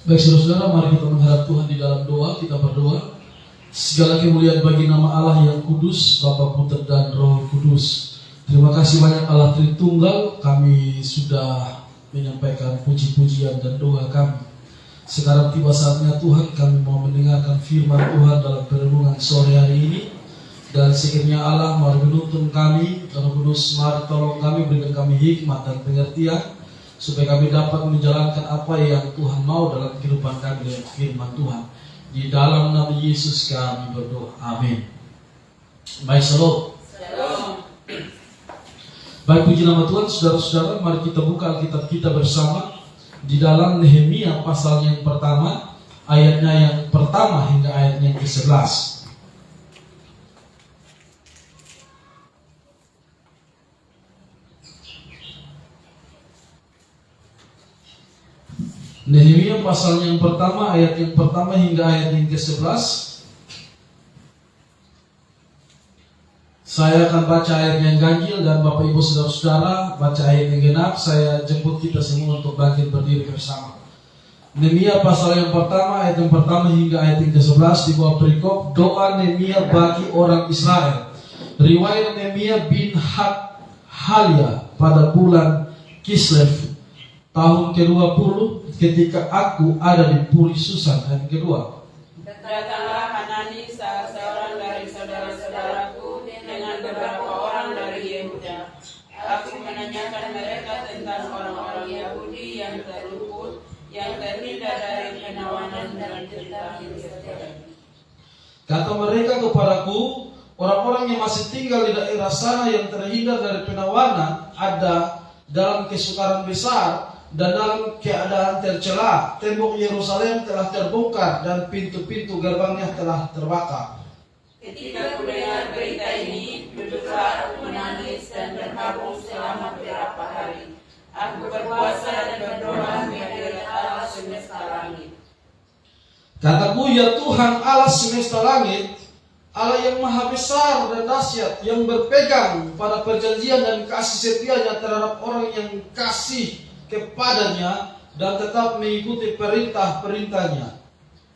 Baik saudara-saudara, mari kita menghadap Tuhan di dalam doa. Kita berdoa. Segala kemuliaan bagi nama Allah yang kudus, Bapa, Putra dan Roh Kudus. Terima kasih banyak Allah Tritunggal. Kami sudah menyampaikan puji-pujian dan doa kami. Sekarang tiba saatnya Tuhan, kami mau mendengarkan firman Tuhan dalam perenungan sore hari ini. Dan sekiranya Allah mari menuntun kami, Roh Kudus mari tolong kami, berikan kami hikmat dan pengertian, supaya kami dapat menjalankan apa yang Tuhan mau dalam kehidupan kami dengan firman Tuhan. Di dalam nama Yesus kami berdoa. Amin. Baik, shalom. Baik, puji nama Tuhan. Saudara-saudara, mari kita buka Alkitab kita bersama di dalam Nehemia pasal yang pertama, ayatnya yang pertama hingga ayatnya yang ke-11. Nehemia pasalnya yang pertama, ayat yang pertama hingga ayat yang ke-11. Saya akan baca ayat yang ganjil dan Bapak Ibu Saudara-saudara baca ayat yang genap. Saya jemput kita semua untuk bangkit berdiri bersama. Nehemia pasal yang pertama, ayat yang pertama hingga ayat yang ke-11 di bawah perikop doa Nehemia bagi orang Israel. Riwayat Nehemia bin Hakhalia pada bulan Kislev tahun ke-20 ketika aku ada di Puri Susan. Ayat kedua. Datanglah Hanani seorang dari saudara-saudaraku dengan beberapa orang dari Yehuda. Aku menanyakan mereka tentang orang-orang Yahudi yang terluput, yang terhindar dari penawanan dan cerita Yerusalem. Kata mereka kepadaku, orang-orang yang masih tinggal di daerah sana yang terhindar dari penawanan ada dalam kesukaran besar dan dalam keadaan tercela. Tembok Yerusalem telah terbongkar dan pintu-pintu gerbangnya telah terbakar. Ketika mendengar berita ini, duduklah aku menangis dan terharu selama beberapa hari. Aku berpuasa dan berdoa menghadap Allah semesta langit. Kataku, ya Tuhan Allah semesta langit, Allah yang maha besar dan dahsyat, yang berpegang pada perjanjian dan kasih setianya terhadap orang yang kasih kepadanya dan tetap mengikuti perintah-perintahnya.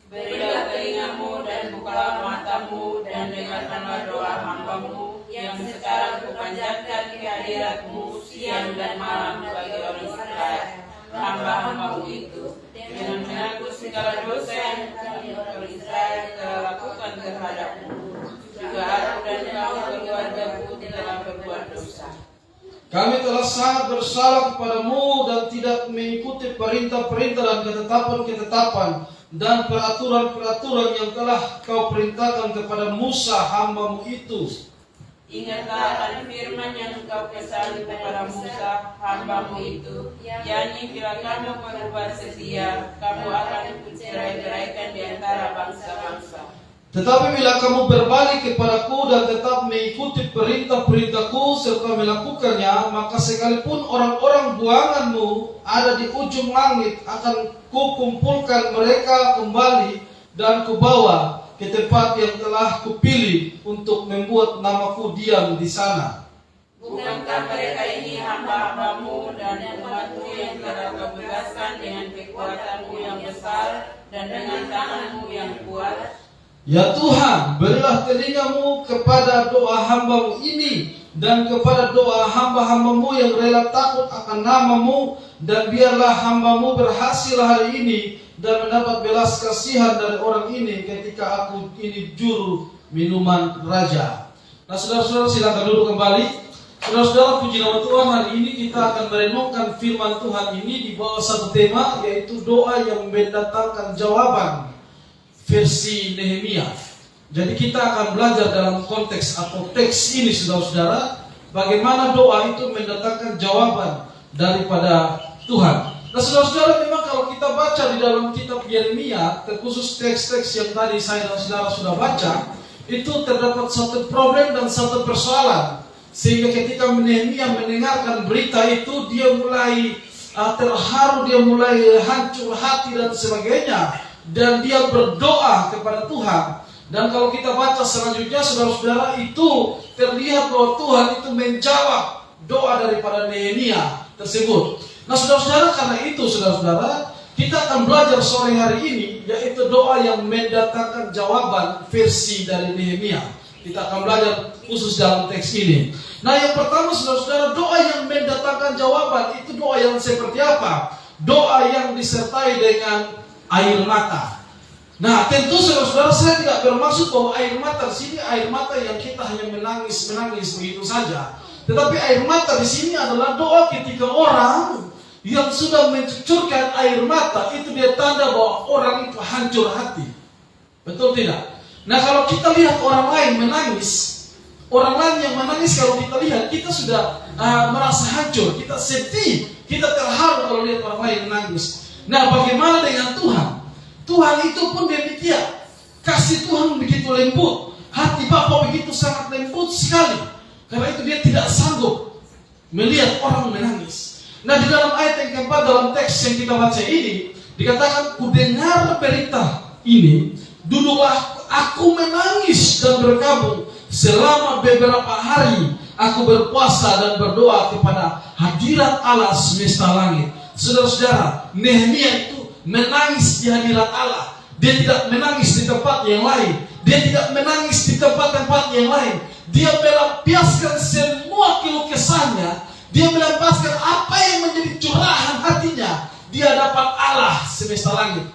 Berilah telingamu dan bukalah matamu dan dengarkanlah doa hambamu yang sekarang kupanjatkan kehadiratmu siang dan malam bagi orang Israel, hamba-hambamu itu, dengan menanggung segala dosa yang kami orang Israel telah lakukan terhadapmu. Juga aku dan kaum keluargaku telah berbuat dosa. Kami telah sangat bersalah kepadamu dan tidak mengikuti perintah-perintah dan ketetapan-ketetapan dan peraturan-peraturan yang telah kau perintahkan kepada Musa hambamu itu. Ingatlah akan firman yang engkau pesan kepada Musa hambamu itu, yakni bila kamu berbuat setia, kamu akan kucerai-beraikan di antara bangsa-bangsa. Tetapi bila kamu berbalik kepadaku dan tetap mengikuti perintah-perintahku serta melakukannya, maka sekalipun orang-orang buanganmu ada di ujung langit, akan kukumpulkan mereka kembali dan kubawa ke tempat yang telah kupilih untuk membuat namaku diam di sana. Bukankah mereka ini hamba-hambamu dan umatmu yang telah kau bebaskan dengan kekuatanmu yang besar dan dengan tanganmu yang kuat? Ya Tuhan, berilah telingamu kepada doa hambamu ini dan kepada doa hamba-hambamu yang rela takut akan namamu, dan biarlah hambamu berhasil hari ini dan mendapat belas kasihan dari orang ini ketika aku ini juru minuman raja. Nah, saudara-saudara, silakan duduk kembali. Saudara-saudara, puji nama Tuhan, hari ini kita akan merenungkan firman Tuhan ini di bawah satu tema, yaitu doa yang mendatangkan jawaban versi Nehemia. Jadi kita akan belajar dalam konteks atau teks ini, saudara-saudara, bagaimana doa itu mendatangkan jawaban daripada Tuhan. Nah, saudara-saudara, memang kalau kita baca di dalam kitab Yeremia, terkhusus teks-teks yang tadi saya dan saudara sudah baca, itu terdapat satu problem dan satu persoalan. Sehingga ketika Nehemia mendengarkan berita itu, dia mulai terharu, dia mulai hancur hati dan sebagainya. Dan dia berdoa kepada Tuhan. Dan kalau kita baca selanjutnya, saudara-saudara, itu terlihat bahwa Tuhan itu menjawab doa daripada Nehemia tersebut. Nah, saudara-saudara, karena itu, saudara-saudara, kita akan belajar sore hari ini, yaitu doa yang mendatangkan jawaban versi dari Nehemia. Kita akan belajar khusus dalam teks ini. Nah, yang pertama saudara-saudara, doa yang mendatangkan jawaban itu doa yang seperti apa? Doa yang disertai dengan air mata. Nah, tentu saudara-saudara, saya tidak bermaksud bahwa air mata di sini air mata yang kita hanya menangis begitu saja. Tetapi air mata di sini adalah doa ketika orang yang sudah mencucurkan air mata, itu dia tanda bahwa orang itu hancur hati. Betul tidak? Nah, kalau kita lihat orang lain menangis, orang lain yang menangis, kalau kita lihat, kita sudah merasa hancur, kita sedih, kita terharu kalau lihat orang lain menangis. Nah, bagaimana dengan Tuhan? Tuhan itu pun demikian. Kasih Tuhan begitu lembut, hati Bapa begitu sangat lembut sekali. Karena itu dia tidak sanggup melihat orang menangis. Nah, di dalam ayat yang keempat dalam teks yang kita baca ini dikatakan, ku dengar berita ini, duduklah aku menangis dan berkabung selama beberapa hari. Aku berpuasa dan berdoa kepada hadirat Allah semesta langit. Saudara-saudara, Nehemia itu menangis di hadirat Allah. Dia tidak menangis di tempat yang lain. Dia tidak menangis di tempat-tempat yang lain. Dia melampiaskan semua keluh kesahnya. Dia melampiaskan apa yang menjadi curahan hatinya di hadapan Allah semesta langit.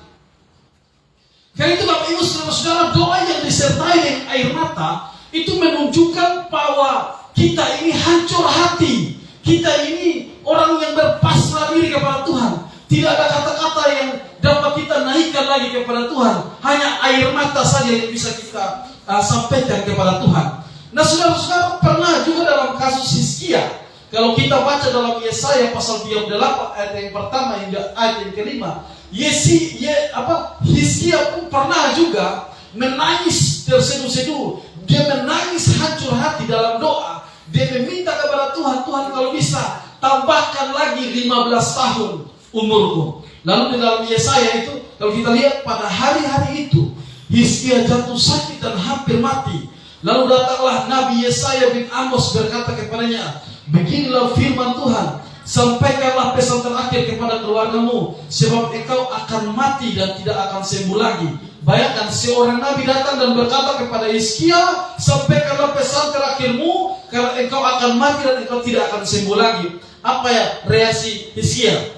Karena itu Bapak Ibu saudara-saudara, doa yang disertai dengan air mata itu menunjukkan bahwa kita ini hancur hati. Kita ini orang yang berpasrah diri kepada Tuhan. Tidak ada kata-kata yang dapat kita naikkan lagi kepada Tuhan. Hanya air mata saja yang bisa kita sampaikan kepada Tuhan. Nah, saudara-saudara, pernah juga dalam kasus Hizkia. Kalau kita baca dalam Yesaya pasal 38 ayat yang pertama hingga ayat yang kelima, Hizkia pun pernah juga menangis terseduh-seduh. Dia menangis hancur hati dalam doa. Dia meminta kepada Tuhan, Tuhan kalau bisa tambahkan lagi 15 tahun umurku. Lalu di dalam Yesaya itu, kalau kita lihat pada hari-hari itu, Hizkia jatuh sakit dan hampir mati. Lalu datanglah Nabi Yesaya bin Amos berkata kepadanya, beginilah firman Tuhan, sampaikanlah pesan terakhir kepada keluargamu, sebab engkau akan mati dan tidak akan sembuh lagi. Bayangkan, seorang Nabi datang dan berkata kepada Hizkia, sampaikanlah pesan terakhirmu, karena engkau akan mati dan engkau tidak akan sembuh lagi. Apa ya reaksi Hizkia?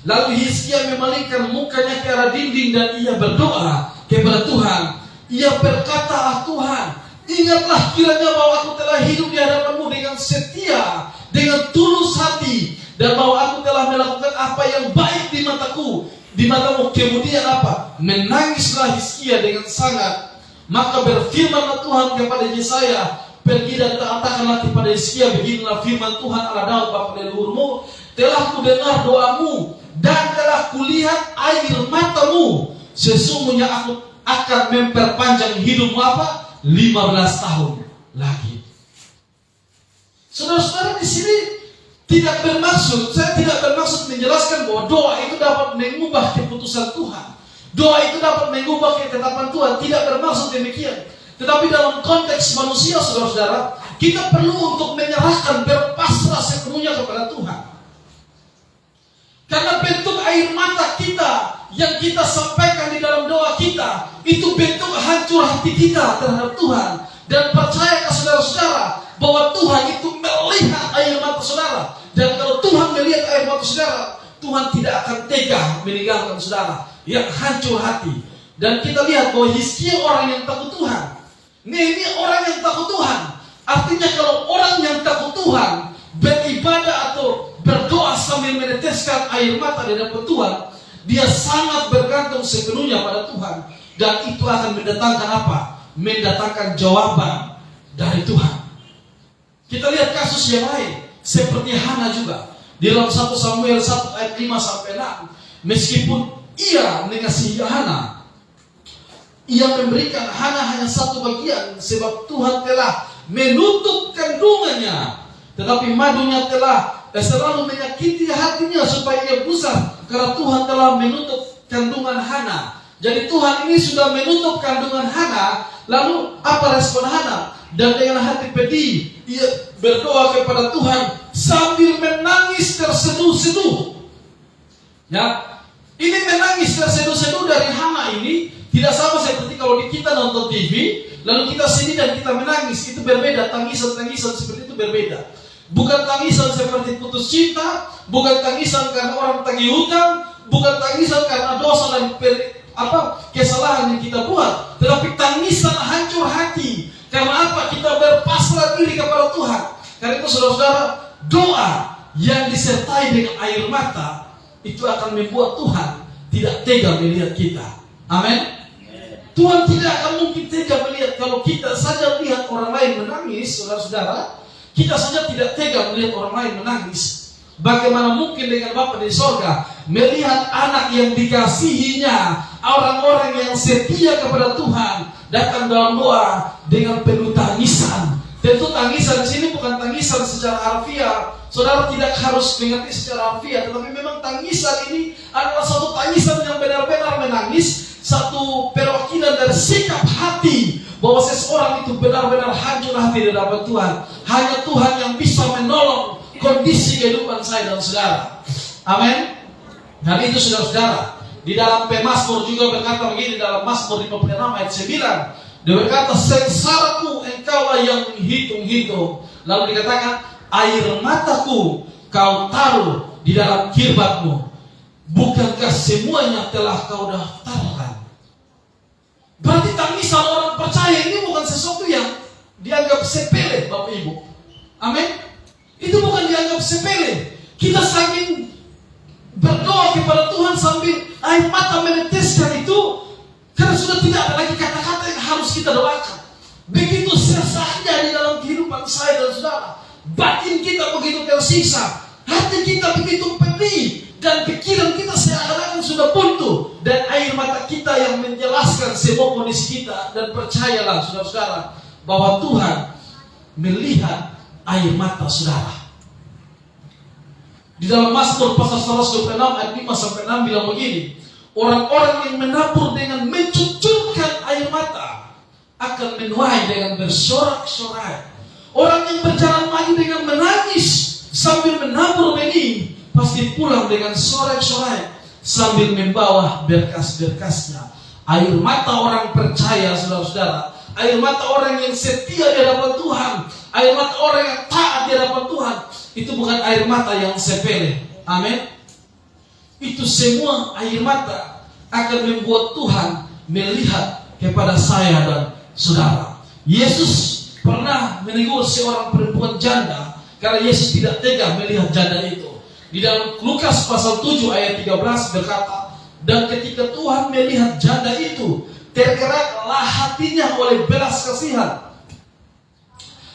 Lalu Hizkia memalingkan mukanya ke arah dinding dan ia berdoa kepada Tuhan. Ia berkata, ah Tuhan, ingatlah kiranya bahwa aku telah hidup di hadapanmu dengan setia, dengan tulus hati, dan bahwa aku telah melakukan apa yang baik di matamu. Kemudian apa? Menangislah Hizkia dengan sangat. Maka berfirmanlah Tuhan kepada Yesaya, pergi dan katakanlah kepada Hizkia, beginilah firman Tuhan Allah Daud bapa leluhurmu, telah kudengar doamu dan telah kulihat air matamu. Sesungguhnya aku akan memperpanjang hidupmu apa? 15 tahun lagi. Saudara-saudara, di sini saya tidak bermaksud menjelaskan bahwa doa itu dapat mengubah keputusan Tuhan. Doa itu dapat mengubah ketetapan Tuhan. Tidak bermaksud demikian. Tetapi dalam konteks manusia, saudara-saudara, kita perlu untuk menyerahkan, berpasrah sepenuhnya kepada Tuhan. Karena bentuk air mata kita yang kita sampaikan di dalam doa kita, itu bentuk hancur hati kita terhadap Tuhan. Dan percayakah saudara-saudara bahwa Tuhan itu melihat air mata saudara. Dan kalau Tuhan melihat air mata saudara, Tuhan tidak akan tega meninggalkan saudara yang hancur hati. Dan kita lihat bahwa Hizkia orang yang takut Tuhan. Ini orang yang takut Tuhan. Artinya kalau orang yang takut Tuhan beribadah atau berdoa sambil meneteskan air mata di hadapan Tuhan, dia sangat bergantung sepenuhnya pada Tuhan. Dan itu akan mendatangkan apa? Mendatangkan jawaban dari Tuhan. Kita lihat kasus yang lain, seperti Hana juga. Di dalam 1 Samuel 1 ayat 5-6, meskipun ia mengasihi Hana, ia memberikan Hana hanya satu bagian, sebab Tuhan telah menutup kandungannya. Tetapi madunya telah selalu menyakiti hatinya supaya ia gusar, karena Tuhan telah menutup kandungan Hana. Jadi Tuhan ini sudah menutup kandungan Hana. Lalu apa respon Hana? Dan dengan hati pedih ia berdoa kepada Tuhan sambil menangis terseduh-seduh. Ya, Ini menangis terseduh-seduh dari Hana ini tidak sama seperti kalau kita nonton TV, lalu kita sedih dan kita menangis. Itu berbeda, tangisan-tangisan seperti itu berbeda. Bukan tangisan seperti putus cinta, bukan tangisan karena orang tagih hutang, bukan tangisan karena dosa dan kesalahan yang kita buat, tetapi tangisan hancur hati. Karena apa? Kita berpasrah diri kepada Tuhan. Karena itu saudara-saudara, doa yang disertai dengan air mata itu akan membuat Tuhan tidak tega melihat kita. Amin. Tuhan tidak akan mungkin tega melihat kalau kita saja lihat orang lain menangis, saudara-saudara. Kita saja tidak tega melihat orang lain menangis. Bagaimana mungkin dengan Bapa di sorga melihat anak yang dikasihinya, orang-orang yang setia kepada Tuhan, datang dalam doa dengan penuh tangisan. Tentu tangisan di sini bukan tangisan secara harfiah. Saudara tidak harus mengerti secara harfiah, tetapi memang tangisan ini adalah suatu tangisan yang benar-benar menangis, satu perwakilan dari sikap hati bahwa seseorang itu benar-benar hancur hati di hadapan Tuhan. Hanya Tuhan yang bisa menolong kondisi kehidupan saya dan saudara. Amin. Dan itu saudara-saudara, di dalam Pemazmur juga berkata begini, dalam Mazmur 56 ayat 9, dia berkata, sengsaraku engkaulah yang menghitung-hitung. Lalu dikatakan, air mataku kau taruh di dalam kirbatmu. Bukankah semuanya telah kau daftarkan? Berarti tangisan orang percaya ini bukan sesuatu yang dianggap sepele, Bapak Ibu. Amin. Itu bukan dianggap sepele. Kita saking berdoa kepada Tuhan sambil air mata meneteskan itu, karena sudah tidak ada lagi kata-kata yang harus kita doakan. Begitu sesaknya di dalam kehidupan saya dan saudara. Batin kita begitu tersiksa, hati kita begitu pedih, dan pikiran kita seakan-akan sudah buntu, dan air mata kita yang menjelaskan semua kondisi kita. Dan percayalah saudara-saudara bahwa Tuhan melihat air mata saudara. Di dalam Mazmur pasal 126 ayat 5-6 bilang begini, orang-orang yang menabur dengan mencucurkan air mata akan menuai dengan bersorak-sorai. Orang yang berjalan maju dengan menangis sambil menabur benih pasti pulang dengan sorak-sorai sambil membawa berkas-berkasnya. Air mata orang percaya, saudara-saudara, air mata orang yang setia di hadapan Tuhan, air mata orang yang taat di hadapan Tuhan, itu bukan air mata yang sepele. Amin. Itu semua air mata akan membuat Tuhan melihat kepada saya dan saudara. Yesus pernah menegur seorang perempuan janda karena Yesus tidak tega melihat janda itu. Di dalam Lukas pasal 7 ayat 13 berkata, dan ketika Tuhan melihat janda itu, tergeraklah hatinya oleh belas kasihan.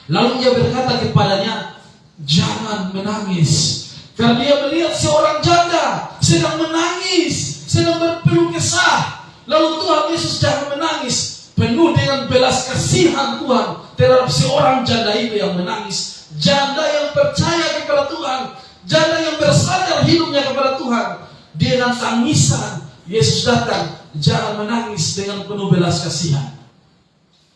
Lalu ia berkata kepadanya, jangan menangis. Karena dia melihat seorang janda sedang menangis, sedang berpeluh kesah. Lalu Tuhan Yesus, jangan menangis. Penuh dengan belas kasihan Tuhan terhadap seorang janda itu yang menangis. Janda yang percaya kepada Tuhan, janda yang bersandar hidupnya kepada Tuhan. Dengan tangisan Yesus datang, jangan menangis, dengan penuh belas kasihan.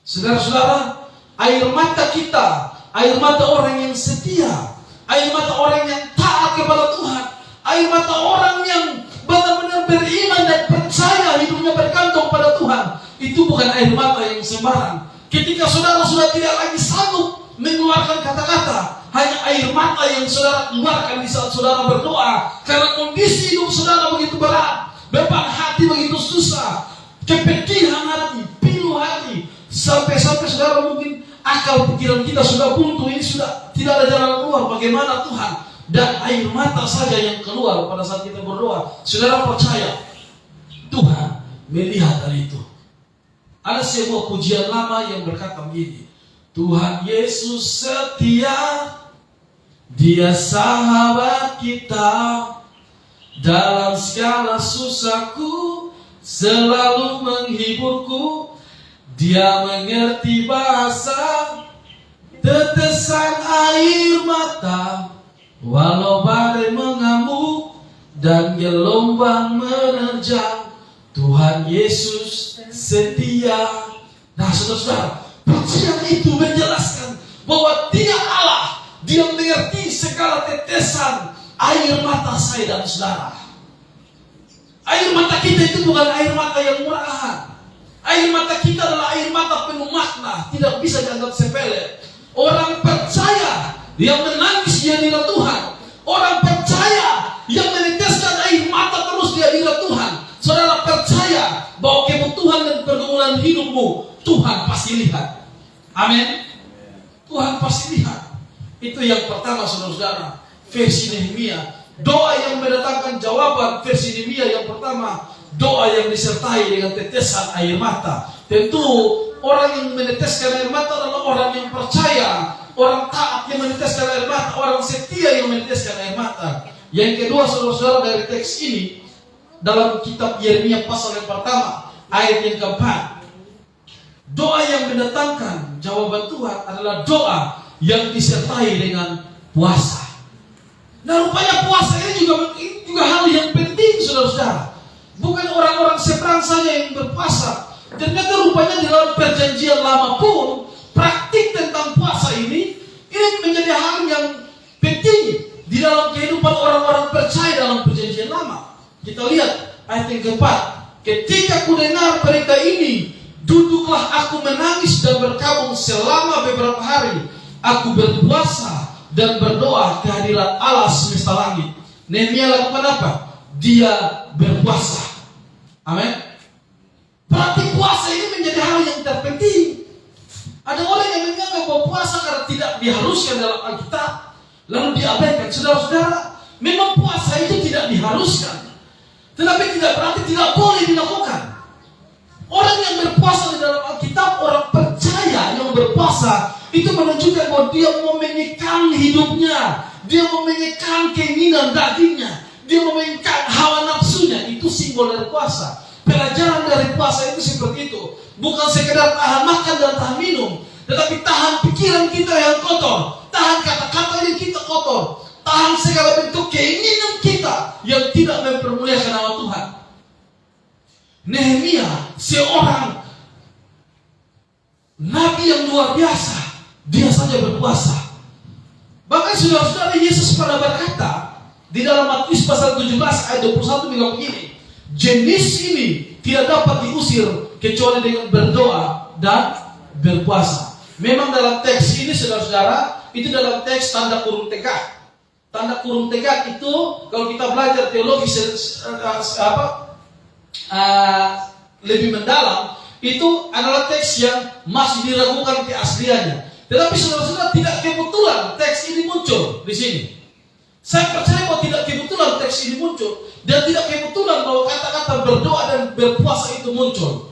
Saudara-saudara, air mata kita, air mata orang yang setia, air mata orang yang taat kepada Tuhan, air mata orang yang benar-benar beriman dan percaya hidupnya bergantung pada Tuhan, itu bukan air mata yang sembarang. Ketika saudara sudah tidak lagi sanggup mengeluarkan kata-kata, hanya air mata yang saudara keluarkan di saat saudara berdoa, karena kondisi hidup saudara begitu berat, beban hati begitu susah, kepedihan hati, pilu hati, sampai-sampai saudara mungkin akal pikiran kita sudah buntu, ini sudah tidak ada jalan keluar. Bagaimana Tuhan? Dan air mata saja yang keluar pada saat kita berdoa. Saudara percaya Tuhan melihat dari itu. Ada sebuah pujian lama yang berkata begini, Tuhan Yesus setia, Dia sahabat kita, dalam segala susahku selalu menghiburku. Dia mengerti bahasa tetesan air mata, walau badai mengamuk dan gelombang menerjang, Tuhan Yesus setia. Nah saudara-saudara, pujian itu menjelaskan bahwa Dia Allah, Dia mengerti segala tetesan air mata saya dan saudara. Air mata kita itu bukan air mata yang murahan. Air mata kita adalah air mata penuh makna, tidak bisa dianggap sepele. Orang percaya yang menangis di hadirat Tuhan, orang percaya yang meneteskan air mata terus di hadirat Tuhan. Saudara percaya bahwa kebutuhan dan pergumulan hidupmu Tuhan pasti lihat. Amin. Tuhan pasti lihat. Itu yang pertama, saudara-saudara. Versi Nehemia, doa yang mendatangkan jawaban. Versi Nehemia yang pertama, doa yang disertai dengan tetesan air mata. Tentu orang yang meneteskan air mata adalah orang yang percaya, orang taat yang meneteskan air mata, orang setia yang meneteskan air mata. Yang kedua, saudara-saudara, dari teks ini dalam kitab Yeremia pasal yang pertama ayat yang keempat, doa yang mendatangkan jawaban Tuhan adalah doa yang disertai dengan puasa. Nah, rupanya puasa ini juga hal yang penting, saudara-saudara. Bukan orang-orang seberang saja yang berpuasa. Ternyata rupanya di dalam perjanjian lama pun praktik tentang puasa ini menjadi hal yang penting di dalam kehidupan orang-orang percaya dalam perjanjian lama. Kita lihat ayat yang keempat. Ketika ku dengar berita ini, duduklah aku menangis dan berkabung selama beberapa hari. Aku berpuasa dan berdoa kehadirat Allah semesta langit. Nehemia lakukan apa? Dia berpuasa. Amin. Berarti puasa ini menjadi hal yang terpenting. Ada orang yang menganggap bahwa puasa karena tidak diharuskan dalam Alkitab, lalu diabaikan. Saudara-saudara, memang puasa itu tidak diharuskan, tetapi tidak berarti tidak boleh dilakukan. Orang yang berpuasa di dalam Alkitab, orang percaya yang berpuasa, itu menunjukkan bahwa dia mau menyekang hidupnya, dia mau menyekang keinginan dagingnya, dia mau menyekang hawa nafsunya. Itu simbol dari puasa. Pelajaran dari puasa itu seperti itu. Bukan sekedar tahan makan dan tahan minum, tetapi tahan pikiran kita yang kotor, tahan kata-kata yang kita kotor, tahan segala bentuk keinginan kita yang tidak mempermuliakan nama Tuhan. Nehemia seorang nabi yang luar biasa, dia saja berpuasa. Bahkan saudara-saudara, Yesus pernah berkata di dalam Matius pasal 17 ayat 21 bilang begini, jenis ini tidak dapat diusir kecuali dengan berdoa dan berpuasa. Memang dalam teks ini, saudara-saudara, itu dalam teks tanda kurung tegak. Tanda kurung tegak itu kalau kita belajar teologi lebih mendalam, itu adalah teks yang masih diragukan keasliannya. Tetapi saudara-saudara, tidak kebetulan teks ini muncul di sini. Saya percaya bahwa tidak kebetulan teks ini muncul, dan tidak kebetulan bahwa kata-kata berdoa dan berpuasa itu muncul.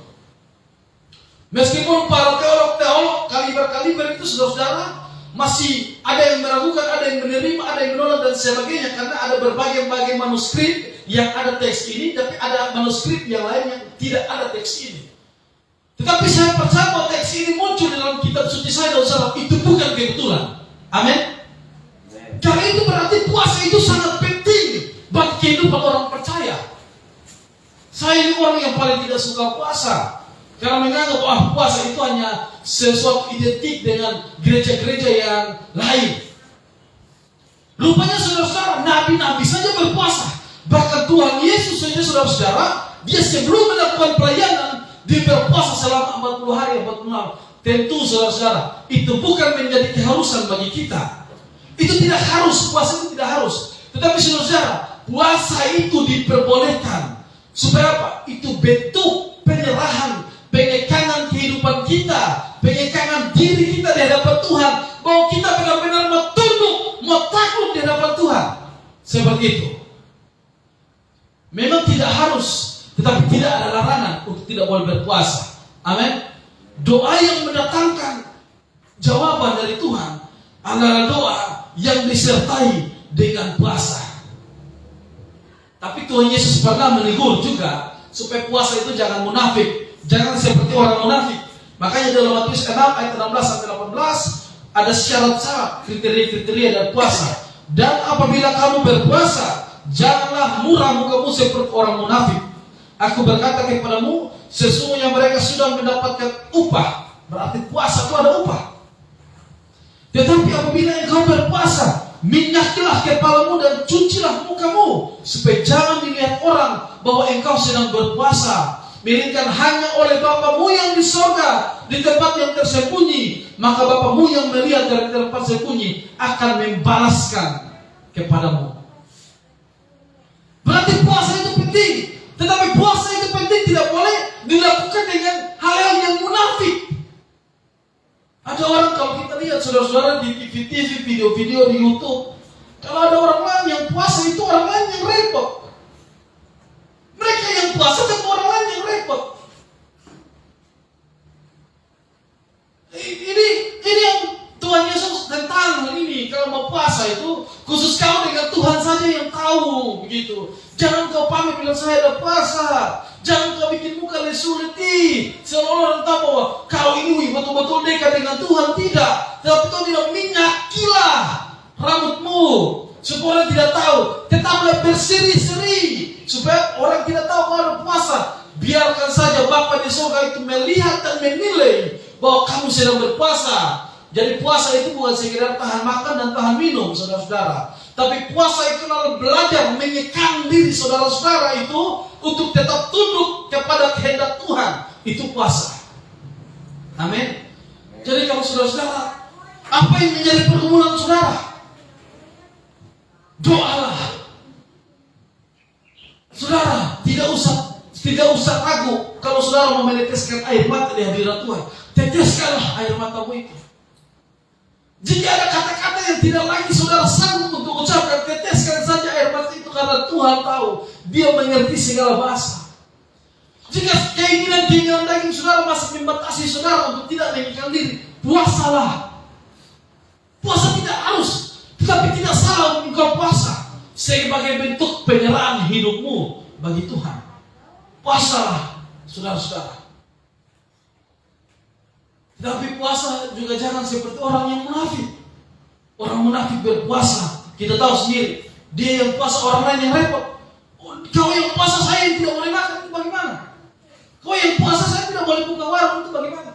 Meskipun para teolog kaliber itu, saudara-saudara, masih ada yang meragukan, ada yang menerima, ada yang menolak dan sebagainya, karena ada berbagai manuskrip yang ada teks ini, tapi ada manuskrip yang lain yang tidak ada teks ini. Tetapi saya percaya bahwa teks ini muncul dalam kitab suci saya dan salah, itu bukan kebetulan. Amin. Karena itu berarti puasa itu sangat penting bagi kehidupan orang percaya. Saya ini orang yang paling tidak suka puasa, karena menganggap puasa itu hanya sesuatu identik dengan gereja-gereja yang lain. Rupanya saudara-saudara, nabi-nabi saja berpuasa. Bahkan Tuhan Yesus saja, saudara-saudara, dia sebelum melakukan pelayanan, dia berpuasa selama 40 hari 40 malam. Tentu saudara-saudara, itu bukan menjadi keharusan bagi kita. Itu tidak harus, puasa itu tidak harus. Tetapi saudara-saudara, puasa itu diperbolehkan. Supaya apa? Itu bentuk penyerahan, pengekangan kehidupan kita, pengekangan diri kita di hadapan Tuhan, bahwa kita benar-benar mau tunduk, mau takut di hadapan Tuhan. Seperti itu. Memang tidak harus, tetapi tidak ada larangan untuk tidak boleh berpuasa. Amin. Doa yang mendatangkan jawaban dari Tuhan adalah doa yang disertai dengan puasa. Tapi Tuhan Yesus pernah menegur juga supaya puasa itu jangan munafik, jangan seperti orang munafik. Makanya dalam Matius 6 ayat 16 sampai 18 ada syarat-syarat, kriteria-kriteria dan puasa. Dan apabila kamu berpuasa, janganlah murah mukamu seperti orang munafik. Aku berkata kepadamu, sesungguhnya mereka sudah mendapatkan upah. Berarti puasa itu ada upah. Tetapi apabila engkau berpuasa, minyakilah kepalamu dan cucilah mukamu, supaya jangan dilihat orang bahwa engkau sedang berpuasa, melainkan hanya oleh Bapamu yang di sorga, di tempat yang tersembunyi. Maka Bapamu yang melihat dari tempat tersembunyi akan membalaskan kepadamu. Berarti puasa itu penting. Tetapi puasa itu penting tidak boleh dilakukan dengan hal-hal yang munafik. Ada orang, kalau kita lihat saudara-saudara di TV, video-video di YouTube, kalau ada orang lain yang puasa, itu orang lain yang repot. Mereka yang puasa dan orang lain yang repot. Ini yang Tuhan Yesus tentang hal ini. Kalau mau puasa itu khusus kau dengan Tuhan saja yang tahu, begitu. Jangan kau pamit bilang saya ada puasa. Jangan kau bikin muka lesu-leti seolah-olah orang tahu bahwa kau ini betul-betul dekat dengan Tuhan. Tidak. Tapi kau tidak minyakilah rambutmu supaya orang tidak tahu. Tetaplah berseri-seri supaya orang tidak tahu kau ada puasa. Biarkan saja Bapa di surga itu melihat dan menilai bahwa kamu sedang berpuasa. Jadi puasa itu bukan sekedar tahan makan dan tahan minum, saudara-saudara. Tapi puasa itu adalah belajar menyekam diri saudara-saudara itu untuk tetap tunduk kepada kehendak Tuhan. Itu puasa. Amin. Jadi kalau saudara-saudara, apa yang menjadi pergumulan saudara? Doalah. Saudara, tidak usah ragu kalau saudara mau meneteskan air mata di hadirat Tuhan. Teteskanlah air matamu itu. Jika ada kata-kata yang tidak lagi saudara sanggup untuk ucapkan, teteskan saja air mata itu karena Tuhan tahu Dia mengerti segala bahasa. Jika keinginan daging saudara masih membatasi saudara untuk tidak menyikam diri, puasalah. Puasa tidak harus, tetapi tidak salah engkau puasa sebagai bentuk penyerahan hidupmu bagi Tuhan. Puasalah, saudara-saudara. Tapi puasa juga jangan seperti orang yang munafik. Orang munafik berpuasa, kita tahu sendiri, dia yang puasa orang lain yang repot. Kau yang puasa saya yang tidak boleh makan, itu bagaimana? Kau yang puasa saya tidak boleh buka warung, itu bagaimana?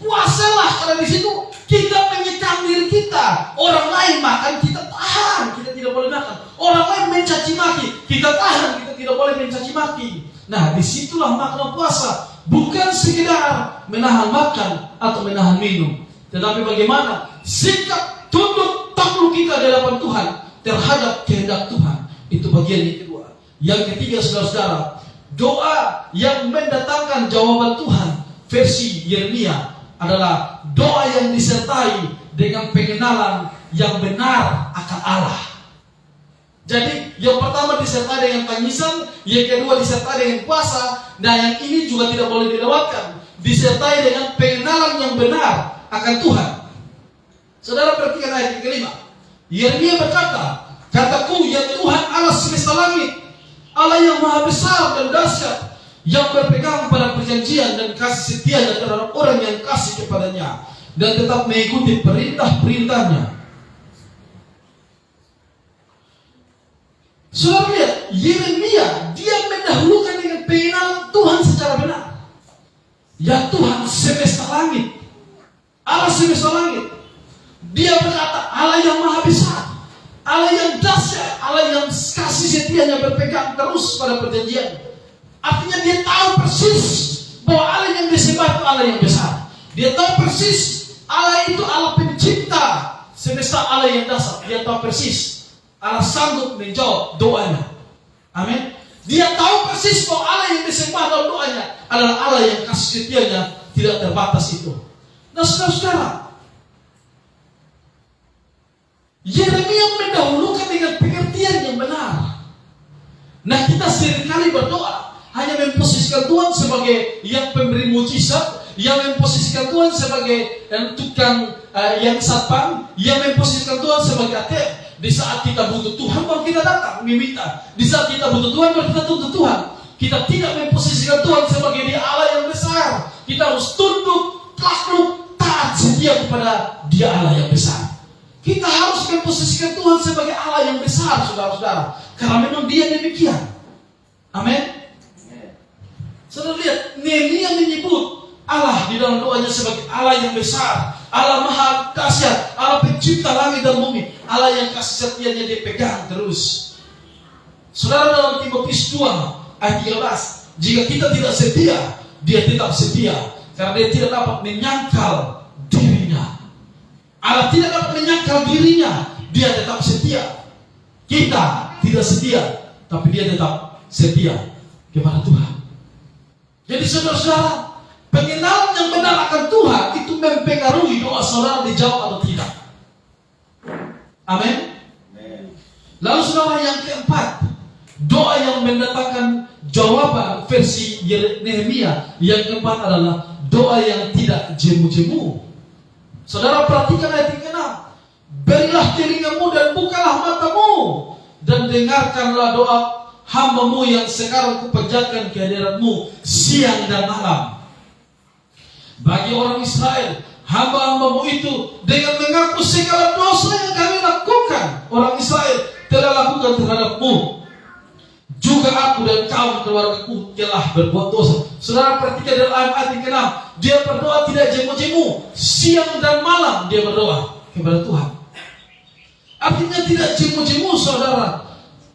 Puasalah, karena di situ kita menyekam diri kita. Orang lain makan, kita tahan, kita tidak boleh makan. Orang lain mencaci maki, kita tahan, kita tidak boleh mencaci maki. Nah, disitulah makna puasa. Bukan sekedar menahan makan atau menahan minum, tetapi bagaimana sikap tunduk takluk kita di hadapan Tuhan terhadap kehendak Tuhan. Itu bagian yang kedua. Yang ketiga, saudara-saudara, doa yang mendatangkan jawaban Tuhan versi Yeremia adalah doa yang disertai dengan pengenalan yang benar akan Allah. Jadi yang pertama disertai dengan tangisan, yang kedua disertai dengan puasa, dan yang ini juga tidak boleh dilewatkan, disertai dengan pengenalan yang benar akan Tuhan. Saudara perhatikan ayat yang kelima. Yeremia berkata, kataku ya Tuhan Allah semesta langit, Allah yang maha besar dan dahsyat, yang berpegang pada perjanjian dan kasih setianya terhadap orang yang kasih kepadanya dan tetap mengikuti perintah-perintahnya. Saudara lihat, Yeremia dia mendahulukan dengan pengenalan Tuhan secara benar. Ya Tuhan semesta langit, Allah semesta langit. Dia berkata Allah yang maha besar, Allah yang dahsyat, Allah yang kasih setianya berpegang terus pada perjanjian. Artinya dia tahu persis bahwa Allah yang disembah itu Allah yang besar. Dia tahu persis Allah itu Allah pencipta semesta, Allah yang dahsyat. Dia tahu persis Allah sanggup menjawab doanya. Amin. Dia tahu persis bahwa Allah yang disembah dalam doanya adalah Allah yang kasih setianya tidak terbatas itu. Nah, saudara-saudara, Yeremia mendahulukan dengan pengertian yang benar. Nah, kita seringkali berdoa hanya memposisikan Tuhan sebagai yang pemberi mujizat, yang memposisikan Tuhan sebagai tukang yang satpam, yang memposisikan Tuhan sebagai ATM. Di saat kita butuh Tuhan, baru kita datang meminta. Di saat kita butuh Tuhan, baru kita tuntut Tuhan. Kita tidak memposisikan Tuhan sebagai Dia Allah yang besar. Kita harus tunduk, takluk, taat setia kepada Dia Allah yang besar. Kita harus memposisikan Tuhan sebagai Allah yang besar, saudara-saudara. Karena memang Dia demikian. Amin. Saudara lihat, Nehemia menyebut Allah di dalam doanya sebagai Allah yang besar. Allah maha dahsyat, Allah pencipta langit dan bumi, Allah yang kasih setianya dia pegang terus. Saudara, dalam Timotius 2 ayat 13, jika kita tidak setia, dia tetap setia, karena dia tidak dapat menyangkal dirinya. Allah tidak dapat menyangkal dirinya, dia tetap setia. Kita tidak setia, tapi dia tetap setia kepada Tuhan. Jadi saudara-saudara, pengenalan yang benar akan Tuhan itu mempengaruhi doa saudara dijawab atau tidak. Amin. Lalu saudara, yang keempat, doa yang mendatangkan jawaban versi Nehemia yang keempat adalah doa yang tidak jemu-jemu. Saudara perhatikan ayat yang ke-6. Berilah telingamu dan bukalah matamu, dan dengarkanlah doa hamba-Mu yang sekarang kupanjatkan kehadirat-Mu siang dan malam. Bagi orang Israel, hamba-hamba-Mu itu dengan mengaku segala dosa yang kami lakukan, orang Israel telah lakukan terhadap-Mu, juga aku dan kaum keluargaku telah berbuat dosa. Saudara perhatikan dalam ayat yang ke-6, dia berdoa tidak jemu-jemu, siang dan malam dia berdoa kepada Tuhan. Artinya tidak jemu-jemu saudara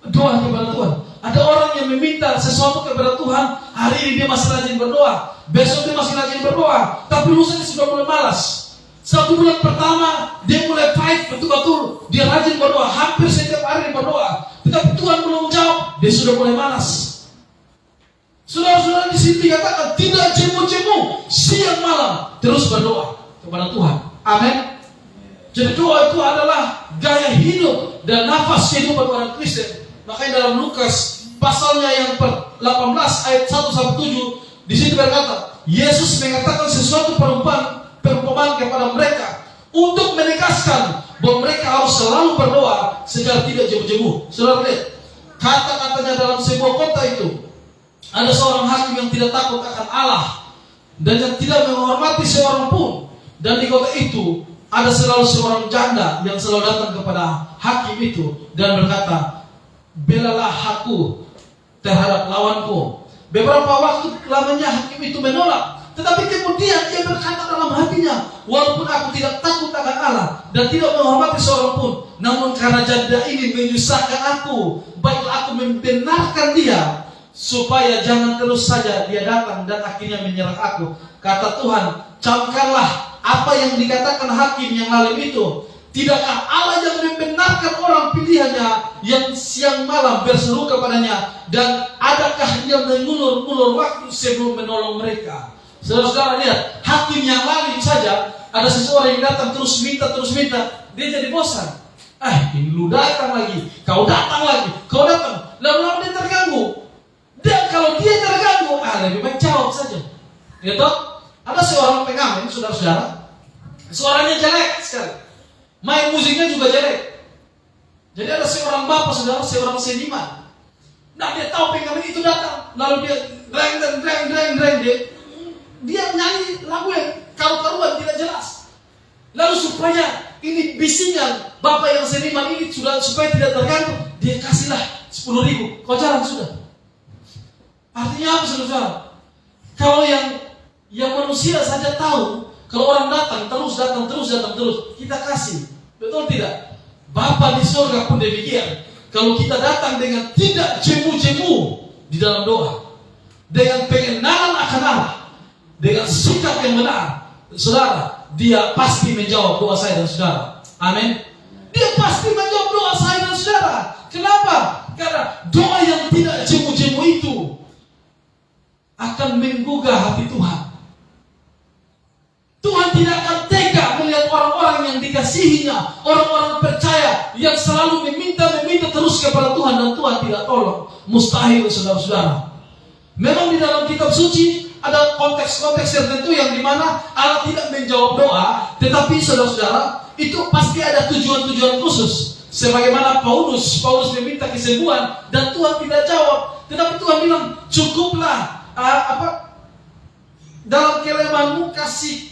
doa kepada Tuhan. Ada orang yang meminta sesuatu kepada Tuhan, hari ini dia masih rajin berdoa, besok dia masih rajin berdoa, tapi lusa dia sudah mulai malas. 1 bulan pertama dia mulai fight betul-betul, dia rajin berdoa, hampir setiap hari berdoa, tetapi Tuhan belum jawab, dia sudah mulai malas. Saudara-saudara, di sini dikatakan tidak jemu-jemu, siang malam terus berdoa kepada Tuhan. Amin. Jadi doa itu adalah gaya hidup dan nafas kehidupan orang Kristen. Makanya dalam Lukas pasalnya yang 18 ayat 1-7 di sini berkata, Yesus mengatakan sesuatu perumpamaan kepada mereka untuk menegaskan bahwa mereka harus selalu berdoa secara tidak jemu-jemu. Saudara lihat, kata-katanya dalam sebuah kota itu ada seorang hakim yang tidak takut akan Allah dan yang tidak menghormati seorang pun, dan di kota itu ada selalu seorang janda yang selalu datang kepada hakim itu dan berkata, belalah aku terhadap lawanku. Beberapa waktu lamanya hakim itu menolak, tetapi kemudian dia berkata dalam hatinya, walaupun aku tidak takut akan Allah dan tidak menghormati seorang pun, namun karena janda ini menyusahkan aku, baiklah aku membenarkan dia, supaya jangan terus saja dia datang dan akhirnya menyerang aku. Kata Tuhan, camkanlah apa yang dikatakan hakim yang alim itu. Tidakkah Allah yang membenarkan orang pilihannya yang siang malam berseru kepadanya, dan adakah dia mengulur-ulur waktu sebelum menolong mereka? Saudara-saudara lihat, hakim yang lalim saja, ada seseorang yang datang terus minta, dia jadi bosan. Ini lu datang lagi, kau datang lagi, kau datang, lama-lama dia terganggu. Dan kalau dia terganggu, lebih baik jawab saja. Gitu? Ada seorang pengamen, saudara-saudara, suaranya jelek sekali, main musiknya juga jelek. Jadi ada seorang bapak, saudara, seorang seniman. Nah, dia tahu pengamen itu datang, lalu dia dreng, dia nyanyi lagu yang karu-karuan tidak jelas. Lalu supaya ini bisingan bapak yang seniman ini sudah supaya tidak terganggu, dia kasihlah 10.000, kau jalan sudah. Artinya apa, saudara? Kalau yang manusia saja tahu, kalau orang datang terus, kita kasih. Betul tidak? Bapa di surga pun demikian. Kalau kita datang dengan tidak jemu-jemu di dalam doa, dengan pengenalan akan Allah, dengan sikap yang benar, saudara, dia pasti menjawab doa saya dan saudara. Amin. Dia pasti menjawab doa saya dan saudara. Kenapa? Karena doa yang tidak jemu-jemu itu akan menggugah hati Tuhan. Tuhan tidak akan tega melihat orang-orang yang dikasihinya, orang-orang percaya yang selalu meminta terus kepada Tuhan dan Tuhan tidak tolong. Mustahil, saudara-saudara. Memang di dalam kitab suci ada konteks-konteks tertentu yang dimana Allah tidak menjawab doa, tetapi saudara-saudara, itu pasti ada tujuan-tujuan khusus. Sebagaimana Paulus meminta kesembuhan dan Tuhan tidak jawab, tetapi Tuhan bilang, cukuplah dalam kelemahanmu kasih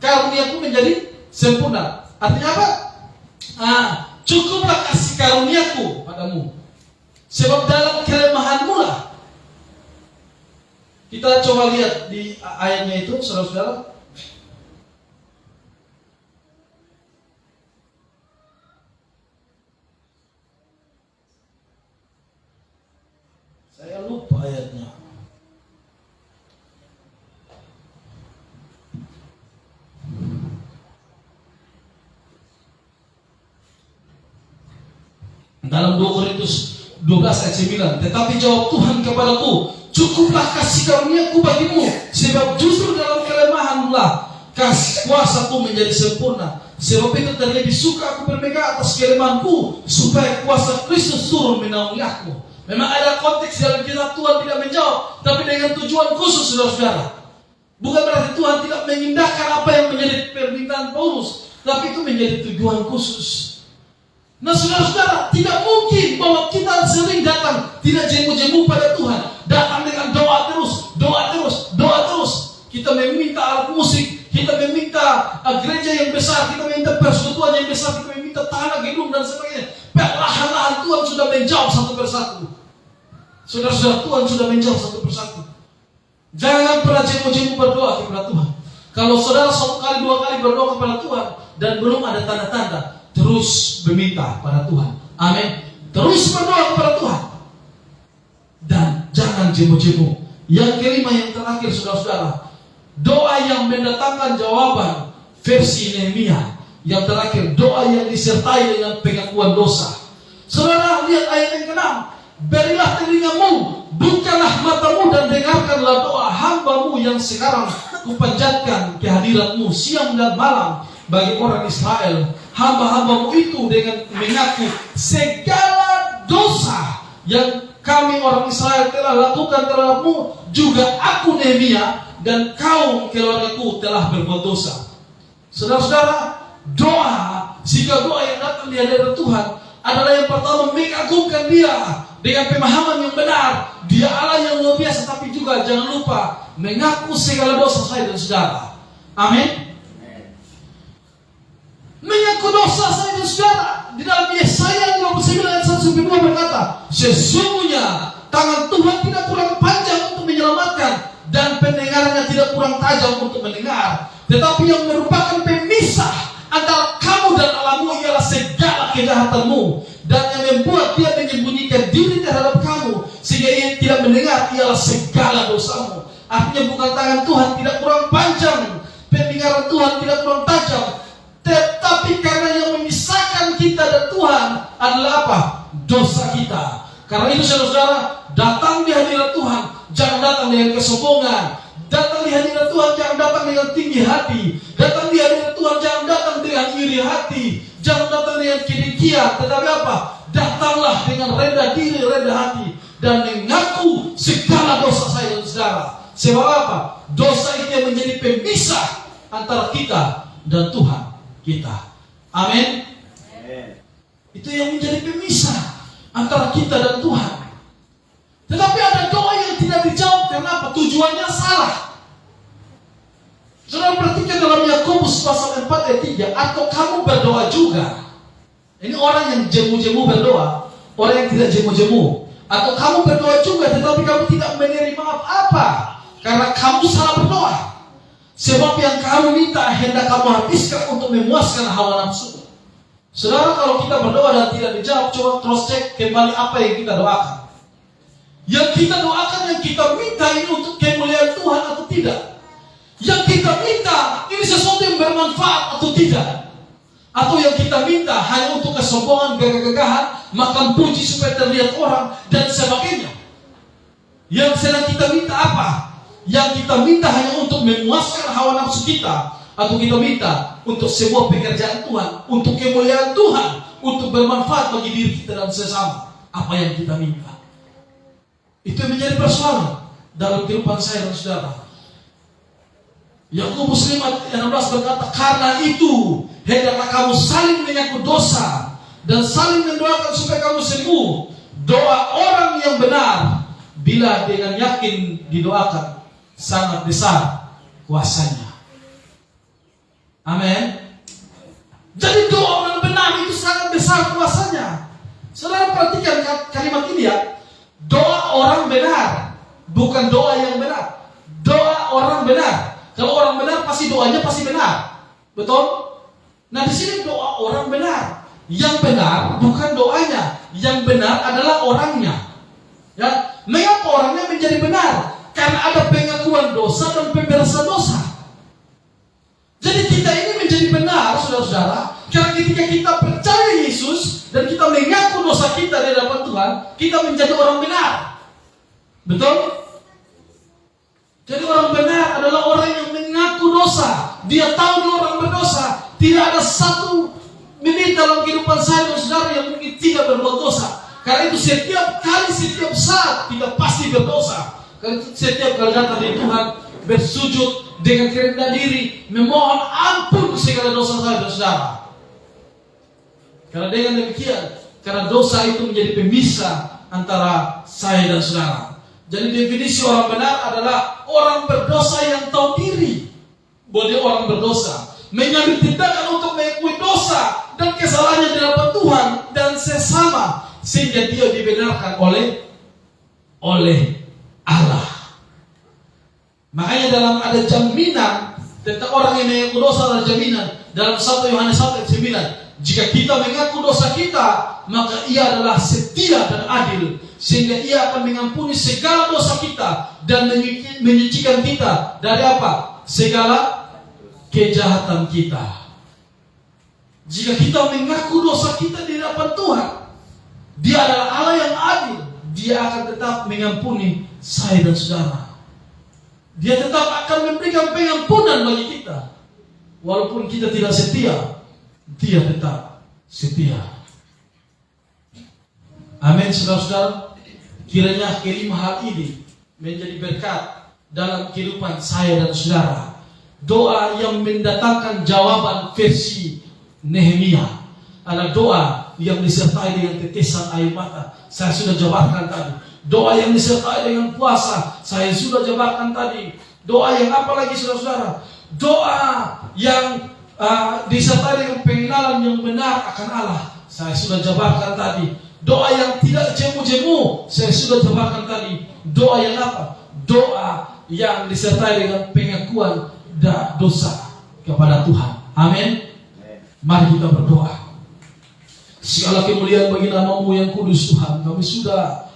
karuniaku menjadi sempurna. Artinya apa? Cukuplah kasih karuniaku padamu, sebab dalam kelemahanmu lah. Kita coba lihat di ayatnya itu, saudara-saudara. Dalam 2 Korintus 12 ayat 9, tetapi jawab Tuhan kepadaku, cukuplah kasih karuniaku bagimu, sebab justru dalam kelemahanlah kuasaku menjadi sempurna. Sebab itu terlebih suka aku bermegah atas kelemahanku, supaya kuasa Kristus turun menaungi aku. Memang ada konteks dalam kitab Tuhan tidak menjawab, tapi dengan tujuan khusus, saudara-saudara. Bukan berarti Tuhan tidak mengindahkan apa yang menjadi permintaan Paulus, tapi itu menjadi tujuan khusus. Nah, saudara-saudara, tidak mungkin bahwa kita sering datang tidak jemu-jemu pada Tuhan, datang dengan doa terus, doa terus, doa terus. Kita meminta alat musik, kita meminta gereja yang besar, kita meminta persekutuan yang besar, kita meminta tanah, gedung dan sebagainya. Perlahan-lahan Tuhan sudah menjawab satu persatu. Saudara-saudara, Tuhan sudah menjawab satu persatu. Jangan pernah jemu-jemu berdoa kepada Tuhan. Kalau saudara 1 kali 2 kali berdoa kepada Tuhan dan belum ada tanda-tanda, terus meminta pada Tuhan. Amin. Terus berdoa kepada Tuhan. Dan jangan jemu-jemu. Yang kelima, yang terakhir, saudara-saudara, doa yang mendatangkan jawaban versi Nehemia. Yang terakhir, doa yang disertai dengan pengakuan dosa. Saudara, lihat ayat yang ke-6. Berilah telingamu, bukalah matamu, dan dengarkanlah doa hamba-Mu yang sekarang kupanjatkan kehadirat-Mu siang dan malam bagi orang Israel. Hamba-hamba-Mu itu dengan mengaku segala dosa yang kami orang Israel telah lakukan terhadap-Mu, juga aku Nehemia dan kaum keluargaku telah berbuat dosa. Saudara-saudara, doa, jika doa yang datang di hadirat Tuhan adalah yang pertama mengagungkan Dia dengan pemahaman yang benar. Dia Allah yang luar biasa, tapi juga jangan lupa mengaku segala dosa saya dan saudara. Amin. Mengaku dosa saya dan saudara. Di dalam Yesaya 59 ayat 1-2 berkata, sesungguhnya tangan Tuhan tidak kurang panjang untuk menyelamatkan, dan pendengarannya tidak kurang tajam untuk mendengar. Tetapi yang merupakan pemisah antara kamu dan Allahmu ialah segala kejahatanmu, dan yang membuat Dia menyembunyikan diri terhadap kamu sehingga Ia tidak mendengar ialah segala dosamu. Artinya bukan tangan Tuhan tidak kurang panjang, pendengaran Tuhan tidak kurang tajam, tetapi karena yang memisahkan kita dan Tuhan adalah apa? Dosa kita. Karena itu saudara-saudara, datang di hadirat Tuhan jangan datang dengan kesombongan. Datang di hadirat Tuhan jangan datang dengan tinggi hati. Datang di hadirat Tuhan jangan datang dengan iri hati. Jangan datang dengan kedengkian. Tetapi apa? Datanglah dengan rendah diri, rendah hati, dan mengaku segala dosa saya dan saudara. Sebab apa? Dosa itu yang menjadi pemisah antara kita dan Tuhan kita. Amin. Itu yang menjadi pemisah antara kita dan Tuhan. Tetapi ada doa yang tidak dijawab. Kenapa? Tujuannya salah. Saudara perhatikan dalam Yakobus pasal 4 ayat 3. Atau kamu berdoa juga. Ini orang yang jemu-jemu berdoa, orang yang tidak jemu-jemu. Atau kamu berdoa juga, tetapi kamu tidak menerima apa-apa karena kamu salah berdoa. Sebab yang kamu minta hendak kamu habiskan untuk memuaskan hawa nafsu. Saudara, kalau kita berdoa dan tidak dijawab, coba cross check kembali apa yang kita doakan. Yang kita doakan, yang kita minta ini untuk kemuliaan Tuhan atau tidak? Yang kita minta ini sesuatu yang bermanfaat atau tidak? Atau yang kita minta hanya untuk kesombongan, gagah-gagahan, makan puji supaya terlihat orang dan sebagainya? Yang sedang kita minta apa? Yang kita minta hanya untuk memuaskan hawa nafsu kita, atau kita minta untuk sebuah pekerjaan Tuhan, untuk kemuliaan Tuhan, untuk bermanfaat bagi diri kita dan sesama? Apa yang kita minta? Itu yang menjadi persoalan dalam kehidupan saya dan saudara. Yakobus 5:16 berkata, karena itu hendaklah kamu saling mengaku dosa dan saling mendoakan supaya kamu sembuh. Doa orang yang benar bila dengan yakin didoakan sangat besar kuasanya. Amin. Jadi doa orang benar itu sangat besar kuasanya. Saudara perhatikan kalimat ini ya. Doa orang benar, bukan doa yang benar. Doa orang benar. Kalau orang benar pasti doanya pasti benar. Betul? Nah di sini doa orang benar. Yang benar bukan doanya. Yang benar adalah orangnya. Ya, mengapa orangnya menjadi benar? Karena ada pengakuan dosa dan pemberasan dosa. Jadi kita ini menjadi benar, saudara-saudara, karena ketika kita percaya Yesus, dan kita mengaku dosa kita di hadapan Tuhan, kita menjadi orang benar. Betul? Jadi orang benar adalah orang yang mengaku dosa. Dia tahu dia orang berdosa. Tidak ada satu menit dalam kehidupan saya dan saudara yang mungkin tidak berbuat dosa. Karena itu setiap kali, setiap saat kita pasti berdosa. Karena itu setiap kali datang di Tuhan, bersujud dengan kerendahan diri, memohon ampun segala dosa saya dan saudara. Karena dengan demikian, karena dosa itu menjadi pemisah antara saya dan saudara. Jadi definisi orang benar adalah orang berdosa yang tahu diri bahwa dia orang berdosa, mengambil tindakan untuk mengakui dosa dan kesalahannya di hadapan Tuhan dan sesama, sehingga dia dibenarkan oleh Allah. Makanya dalam ada jaminan tentang orang yang mengaku dosa, ada jaminan dalam 1 Yohanes 1 ayat 9. Jika kita mengaku dosa kita, maka ia adalah setia dan adil, sehingga ia akan mengampuni segala dosa kita dan menyucikan kita dari apa? Segala kejahatan kita. Jika kita mengaku dosa kita di hadapan Tuhan, Dia adalah Allah yang adil. Dia akan tetap mengampuni saya dan saudara. Dia tetap akan memberikan pengampunan bagi kita. Walaupun kita tidak setia, Dia tetap setia. Amin, saudara-saudara. Kiranya kelima hal ini menjadi berkat dalam kehidupan saya dan saudara. Doa yang mendatangkan jawaban versi Nehemia adalah doa yang disertai dengan tetesan air mata. Saya sudah jabarkan tadi. Doa yang disertai dengan puasa, saya sudah jabarkan tadi. Doa yang apa lagi, saudara-saudara? Doa yang disertai dengan pengenalan yang benar akan Allah, saya sudah jabarkan tadi. Doa yang tidak jemu-jemu, saya sudah jabarkan tadi. Doa yang apa? Doa yang disertai dengan pengakuan dosa kepada Tuhan. Amin. Mari kita berdoa. Segala kemuliaan bagi nama-Mu yang kudus, Tuhan. Kami sudah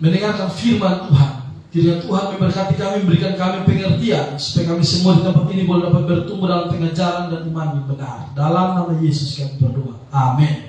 mendengarkan firman Tuhan. Kiranya Tuhan memberkati kami, memberikan kami pengertian, supaya kami semua di tempat ini boleh dapat bertumbuh dalam pengajaran dan iman yang benar. Dalam nama Yesus kami berdoa. Amin.